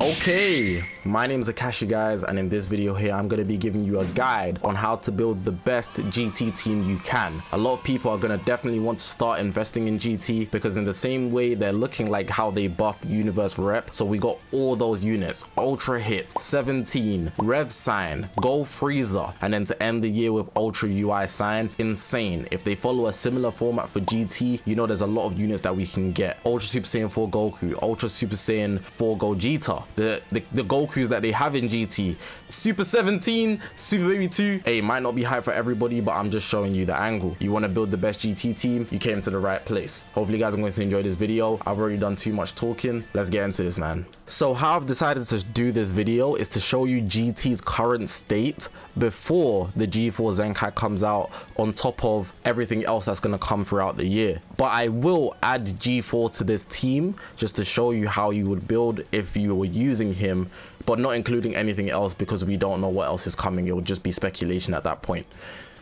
Okay, my name is Zakashi, guys, and in this video here I'm going to be giving you a guide on how to build the best GT team you can. A lot of people are going to definitely want to start investing in GT because in the same way they're looking like how they buffed Universe Rep. So we got all those units: Ultra Hit, 17, Rev Sign, Gold Freezer, and then to end the year with Ultra UI Sign. Insane. If they follow a similar format for GT, you know there's a lot of units that we can get. Ultra Super Saiyan 4 Goku, Ultra Super Saiyan 4 Gogeta, the Gokus that they have in GT, Super 17, Super Baby 2. Hey, might not be high for everybody, but I'm just showing you the angle. You want to build the best GT team, you came to the right place. Hopefully you guys are going to enjoy this video. I've already done too much talking. Let's get into this, man. So how I've decided to do this video is to show you GT's current state before the G4 Zenkai comes out, on top of everything else that's going to come throughout the year. But I will add G4 to this team just to show you how you would build if you were using him, but not including anything else because we don't know what else is coming. It would just be speculation at that point.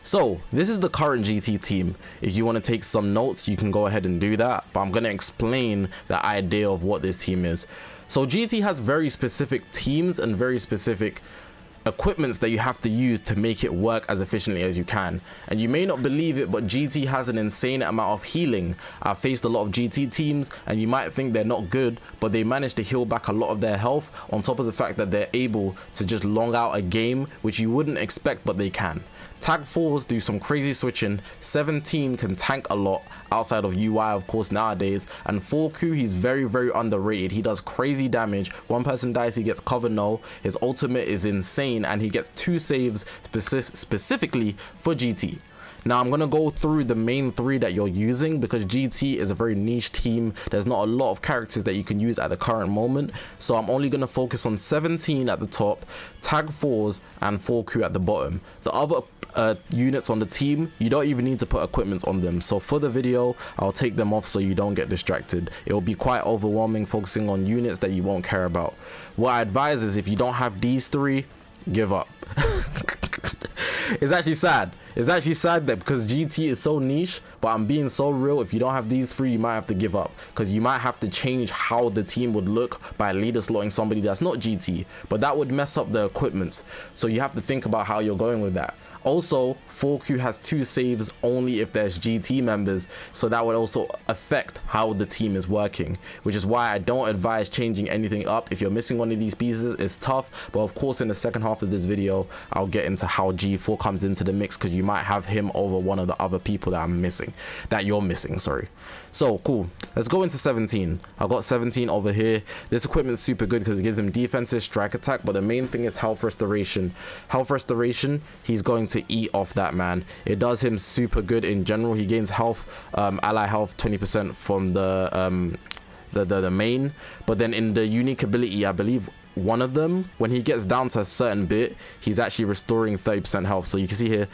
So this is the current GT team. If you want to take some notes, you can go ahead and do that, but I'm going to explain the idea of what this team is. So GT has very specific teams and very specific equipments that you have to use to make it work as efficiently as you can. And you may not believe it, but GT has an insane amount of healing. I've faced a lot of GT teams and you might think they're not good, but they manage to heal back a lot of their health, on top of the fact that they're able to just long out a game, which you wouldn't expect, but they can. Tag 4s do some crazy switching. 17 can tank a lot outside of UI, of course, nowadays. And 4Q, he's very underrated. He does crazy damage. One person dies, he gets cover no. His ultimate is insane and he gets 2 saves specifically for GT. Now I'm going to go through the main 3 that you're using because GT is a very niche team. There's not a lot of characters that you can use at the current moment. So I'm only going to focus on 17 at the top, Tag 4s and 4Q at the bottom. The other units on the team, you don't even need to put equipment on them. So for the video, I'll take them off so you don't get distracted. It will be quite overwhelming focusing on units that you won't care about. What I advise is if you don't have these 3, give up. It's actually sad. It's actually sad that because GT is so niche, but I'm being so real, if you don't have these 3, you might have to give up because you might have to change how the team would look by leader slotting somebody that's not GT, but that would mess up the equipment. So you have to think about how you're going with that. Also, 4Q has 2 saves only if there's GT members, so that would also affect how the team is working, which is why I don't advise changing anything up. If you're missing one of these pieces, it's tough, but of course in the second half of this video I'll get into how G4 comes into the mix, because you might have him over one of the other people that you're missing, sorry. So cool, let's go into 17. I've got 17 over here. This equipment's super good because it gives him defensive, strike attack, but the main thing is health restoration. Health restoration, he's going to eat off that, man. It does him super good in general. He gains health, ally health 20% from the main, but then in the unique ability, I believe one of them, when he gets down to a certain bit, he's actually restoring 30% health. So you can see here,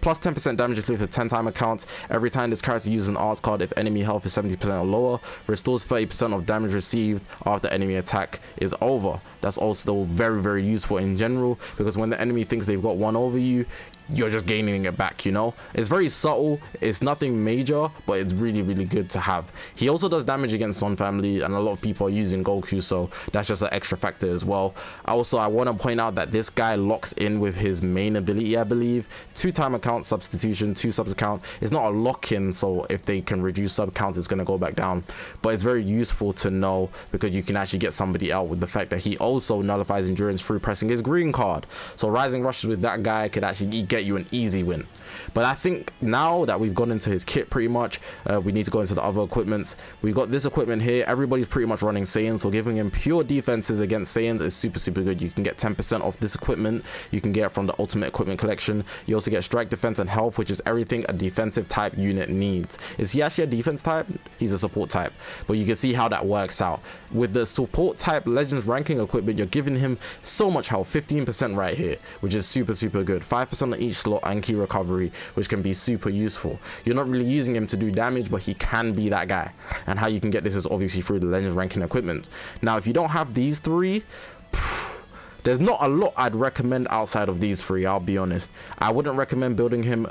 plus 10% damage inflicted for 10 time accounts. Every time this character uses an arts card, if enemy health is 70% or lower, restores 30% of damage received after enemy attack is over. That's also very useful in general, because when the enemy thinks they've got one over you, you're just gaining it back, you know. It's very subtle, it's nothing major, but it's really good to have. He also does damage against Son family, and a lot of people are using Goku, so that's just an extra factor as well. Also, I want to point out that this guy locks in with his main ability, I believe. 2 time account substitution, 2 subs account. It's not a lock-in, so if they can reduce sub counts, it's going to go back down, but it's very useful to know because you can actually get somebody out with the fact that he also nullifies endurance through pressing his green card. So rising rushes with that guy could actually get you an easy win. But I think now that we've gone into his kit pretty much, we need to go into the other equipments. We've got this equipment here. Everybody's pretty much running Saiyans, so giving him pure defenses against Saiyans is super good. You can get 10% off this equipment. You can get it from the ultimate equipment collection. You also get strike, defense and health, which is everything a defensive type unit needs. Is he actually a defense type? He's a support type, but you can see how that works out. With the support type legends ranking equipment, you're giving him so much health, 15% right here, which is super good. 5% on each slot and key recovery, which can be super useful. You're not really using him to do damage, but he can be that guy. And how you can get this is obviously through the legends ranking equipment. Now if you don't have these 3, there's not a lot I'd recommend outside of these 3, I'll be honest. I wouldn't recommend building him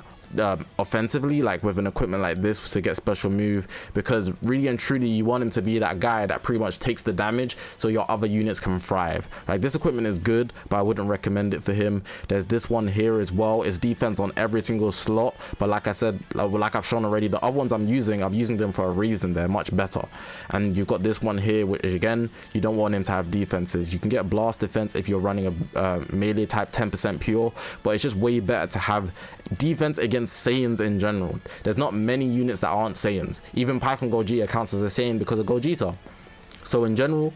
offensively, like with an equipment like this to get special move, because really and truly you want him to be that guy that pretty much takes the damage so your other units can thrive. Like, this equipment is good, but I wouldn't recommend it for him. There's this one here as well. It's defense on every single slot, but like I said, like I've shown already, the other ones I'm using them for a reason. They're much better. And you've got this one here, which again, you don't want him to have defenses. You can get blast defense if you're running a melee type 10% pure, but it's just way better to have defense against Saiyans in general. There's not many units that aren't Saiyans. Even Python Gogeta counts as a Saiyan because of Gogeta. So in general,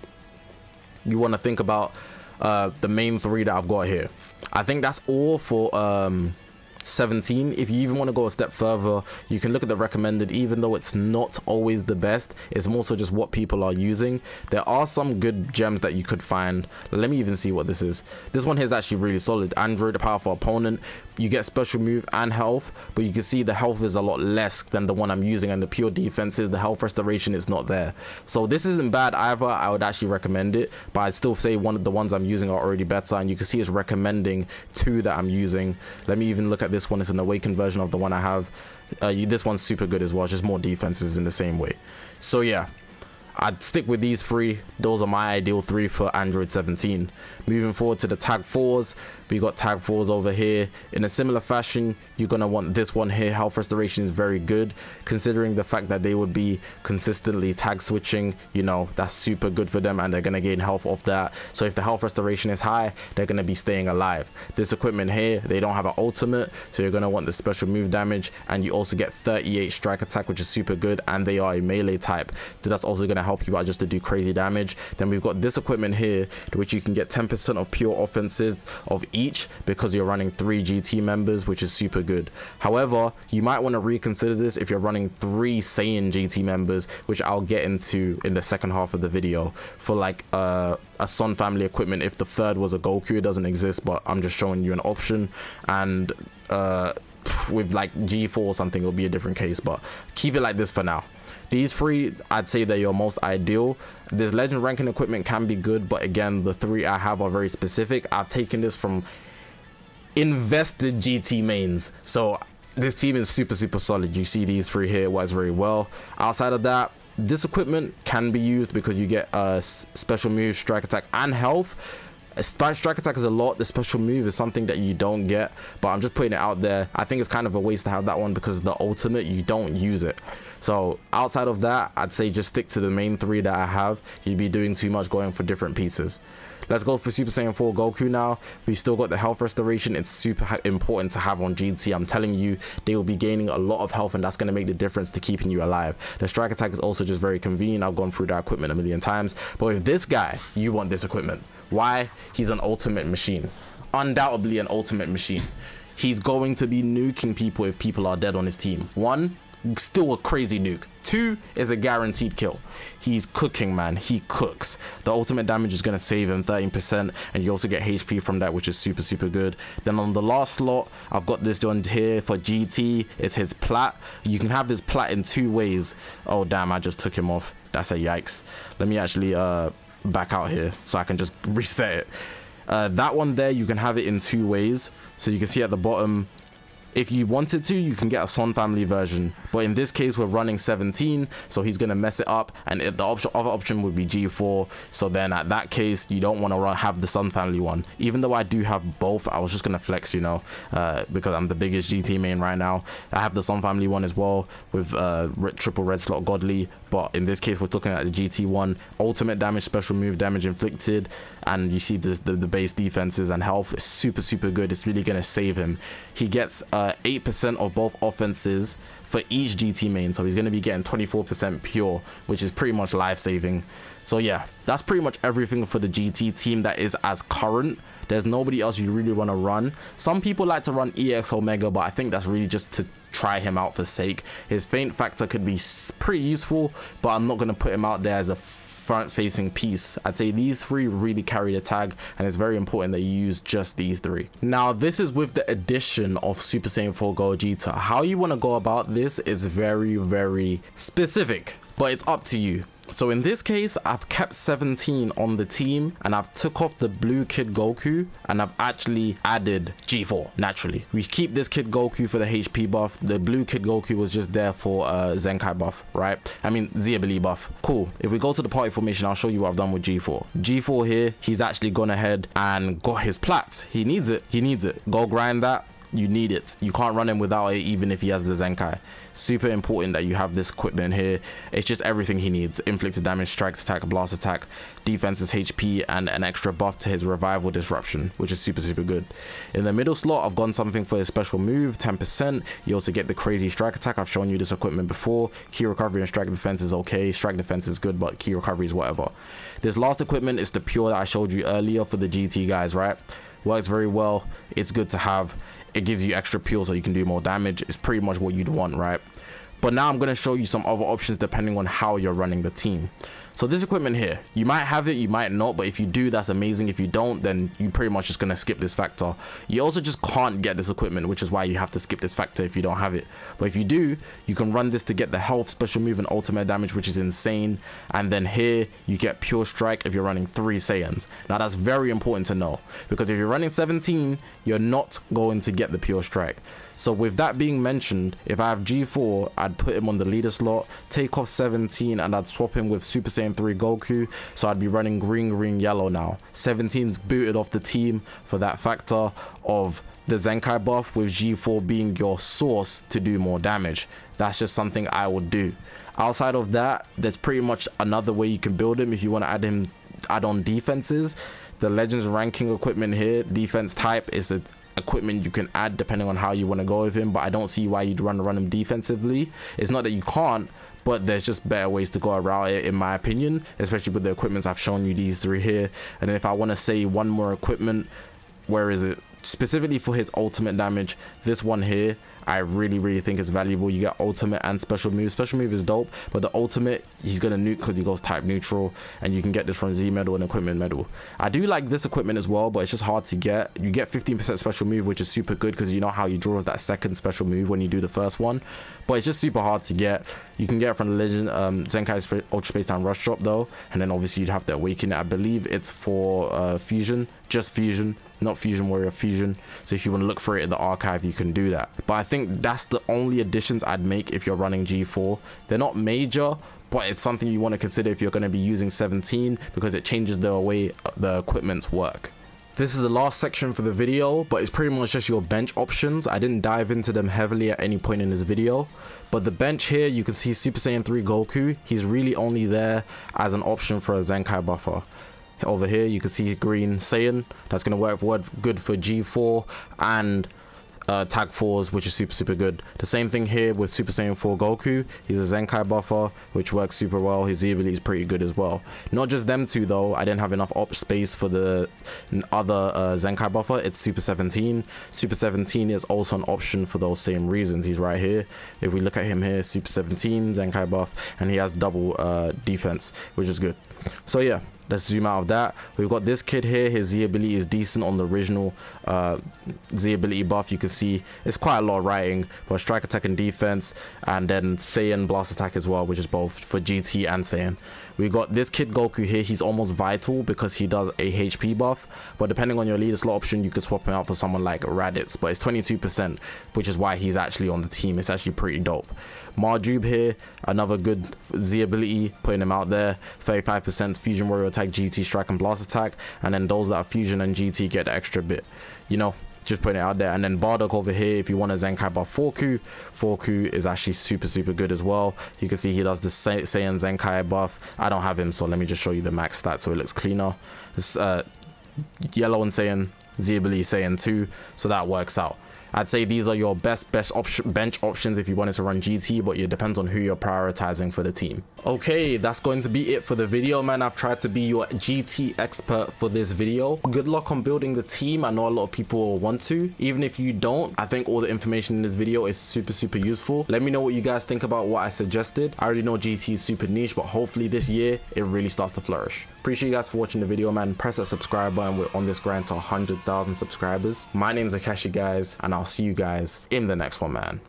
you want to think about the main three that I've got here. I think that's all for 17. If you even want to go a step further, you can look at the recommended. Even though it's not always the best, it's more so just what people are using. There are some good gems that you could find. Let me even see what this is. This one here is actually really solid. Android, a powerful opponent. You get special move and health, but you can see the health is a lot less than the one I'm using, and the pure defense is, the health restoration is not there. So this isn't bad either. I would actually recommend it, but I'd still say one of the ones I'm using are already better, and you can see it's recommending two that I'm using. Let me even look at this one. It's an awakened version of the one I have. This one's super good as well. It's just more defenses in the same way. So yeah, I'd stick with these three. Those are my ideal three for Android 17. Moving forward to the tag 4s, we got tag 4s over here. In a similar fashion, you're gonna want this one here. Health restoration is very good, considering the fact that they would be consistently tag switching. You know, that's super good for them, and they're gonna gain health off that. So if the health restoration is high, they're gonna be staying alive. This equipment here, they don't have an ultimate, so you're gonna want the special move damage, and you also get 38 strike attack, which is super good, and they are a melee type, so that's also gonna help you out just to do crazy damage. Then we've got this equipment here, which you can get 10% of pure offenses of each, because you're running 3 GT members, which is super good. However, you might want to reconsider this if you're running 3 Saiyan GT members, which I'll get into in the second half of the video, for like a Son family equipment. If the third was a Goku, it doesn't exist, but I'm just showing you an option. And with like G4 or something, it'll be a different case, but keep it like this for now. These three, I'd say they're your most ideal. This legend ranking equipment can be good, but again, the three I have are very specific. I've taken this from invested GT mains, so this team is super solid. You see these three here, it works very well. Outside of that, this equipment can be used because you get special move, strike attack, and health. Strike attack is a lot. The special move is something that you don't get, but I'm just putting it out there. I think it's kind of a waste to have that one because the ultimate, you don't use it. So outside of that, I'd say just stick to the main three that I have. You'd be doing too much going for different pieces. Let's go for Super Saiyan 4 Goku now. We still got the health restoration. It's super important to have on GT. I'm telling you, they will be gaining a lot of health, and that's going to make the difference to keeping you alive. The strike attack is also just very convenient. I've gone through that equipment a million times, but with this guy, you want this equipment. Why? He's an ultimate machine. Undoubtedly an ultimate machine. He's going to be nuking people if people are dead on his team. 1, still a crazy nuke. 2 is a guaranteed kill. He's cooking, man. He cooks. The ultimate damage is going to save him 13%, and you also get HP from that, which is super good. Then on the last slot, I've got this one here for GT. It's his plat. You can have his plat in 2 ways. Oh damn, I just took him off. That's a yikes. Let me actually back out here so I can just reset it. That one there, you can have it in 2 ways. So you can see at the bottom, if you wanted to, you can get a Son family version, but in this case we're running 17, so he's gonna mess it up, and the other option would be G4. So then at that case, you don't want to have the Son family one. Even though I do have both, I was just gonna flex, you know, because I'm the biggest GT main right now. I have the Son family one as well with triple red slot godly, but in this case we're looking at the GT one. Ultimate damage, special move, damage inflicted, and you see the base defenses and health is super good. It's really gonna save him. He gets 8% of both offenses for each GT main, so he's going to be getting 24% pure, which is pretty much life-saving. So yeah, that's pretty much everything for the GT team that is as current. There's nobody else you really want to run. Some people like to run EX Omega, but I think that's really just to try him out for sake. His feint factor could be pretty useful, but I'm not going to put him out there as a front-facing piece. I'd say these 3 really carry the tag, and it's very important that you use just these 3. Now this is with the addition of Super Saiyan 4 Gogeta. How you want to go about this is very specific, but it's up to you. So in this case, I've kept 17 on the team and I've took off the blue Kid Goku and I've actually added G4 naturally. We keep this Kid Goku for the HP buff. The blue Kid Goku was just there for Zenkai buff, right? I mean, Z ability buff. Cool. If we go to the party formation, I'll show you what I've done with G4. G4 here, he's actually gone ahead and got his plats. He needs it. He needs it. Go grind that. You need it. You can't run him without it, even if he has the Zenkai. Super important that you have this equipment here. It's just everything he needs: inflicted damage, strike attack, blast attack, defense is HP, and an extra buff to his revival disruption, which is super good. In the middle slot, I've gone something for his special move, 10%. You also get the crazy strike attack. I've shown you this equipment before. Key recovery and strike defense is okay. Strike defense is good, but key recovery is whatever. This last equipment is the pure that I showed you earlier for the GT guys, right? Works very well. It's good to have. It gives you extra peel so you can do more damage. It's pretty much what you'd want, right? But now I'm going to show you some other options depending on how you're running the team. So this equipment here, you might have it, you might not, but if you do, that's amazing. If you don't, then you pretty much just gonna skip this factor. You also just can't get this equipment, which is why you have to skip this factor if you don't have it. But if you do, you can run this to get the health, special move, and ultimate damage, which is insane. And then here you get pure strike if you're running 3 Saiyans. Now that's very important to know, because if you're running 17, you're not going to get the pure strike. So with that being mentioned, if I have G4, I'd put him on the leader slot, take off 17, and I'd swap him with Super Saiyan 3 Goku. So I'd be running green, yellow now. 17's booted off the team for that factor of the Zenkai buff, with G4 being your source to do more damage. That's just something I would do. Outside of that, there's pretty much another way you can build him if you want to add on defenses. The Legends ranking equipment here, defense type, is a equipment you can add depending on how you want to go with him, but I don't see why you'd run him defensively. It's not that you can't, but there's just better ways to go around it, in my opinion, especially with the equipments I've shown you, these 3 here. And then if I want to say one more equipment, where is it? Specifically for his ultimate damage, this one here, I really think it's valuable. You get ultimate and special move. Special move is dope, but the ultimate, he's gonna nuke because he goes type neutral, and you can get this from Z medal and equipment medal. I do like this equipment as well, but it's just hard to get. You get 15% special move, which is super good because you know how you draw that second special move when you do the first one, but it's just super hard to get. You can get it from the Legend Zenkai Ultra Space Time Rush Drop though, and then obviously you'd have to awaken it. I believe it's for fusion, just fusion, not Fusion Warrior, fusion. So if you want to look for it in the archive, you can do that. But I think that's the only additions I'd make if you're running G4. They're not major, but it's something you want to consider if you're going to be using 17, because it changes the way the equipments work. This is the last section for the video, but it's pretty much just your bench options. I didn't dive into them heavily at any point in this video, but the bench here, you can see Super Saiyan 3 Goku. He's really only there as an option for a Zenkai buffer. Over here you can see green Saiyan. That's going to work good for G4 and tag 4s, which is super good. The same thing here with Super Saiyan 4 Goku. He's a Zenkai buffer, which works super well. His Z ability is pretty good as well. Not just them two though, I didn't have enough op space for the other Zenkai buffer. It's Super 17. Super 17 is also an option for those same reasons. He's right here. If we look at him here, Super 17 Zenkai buff, and he has double defense, which is good. So yeah, let's zoom out of that. We've got this kid here. His Z ability is decent on the original Z ability buff. You can see it's quite a lot of writing, but strike attack and defense, and then Saiyan blast attack as well, which is both for GT and Saiyan. We got this kid Goku here. He's almost vital because he does a HP buff, but depending on your leader slot option, you could swap him out for someone like Raditz, but it's 22%, which is why he's actually on the team. It's actually pretty dope. Marjube here, another good Z ability, putting him out there. 35% fusion warrior attack, GT strike and blast attack, and then those that are fusion and GT get the extra bit, you know, just putting it out there. And then Bardock over here, if you want a Zenkai buff 4Q is actually super good as well. You can see he does the Saiyan Zenkai buff. I don't have him, so let me just show you the max stats so it looks cleaner. This yellow and Saiyan, Z ability Saiyan 2, so that works out. I'd say these are your best bench options if you wanted to run GT, but it depends on who you're prioritizing for the team. Okay, that's going to be it for the video, man. I've tried to be your GT expert for this video. Good luck on building the team. I know a lot of people will want to. Even if you don't, I think all the information in this video is super useful. Let me know what you guys think about what I suggested. I already know GT is super niche, but hopefully this year it really starts to flourish. Appreciate you guys for watching the video, man. Press that subscribe button. We're on this grind to 100,000 subscribers. My name is Zakashi, guys, and I'll see you guys in the next one, man.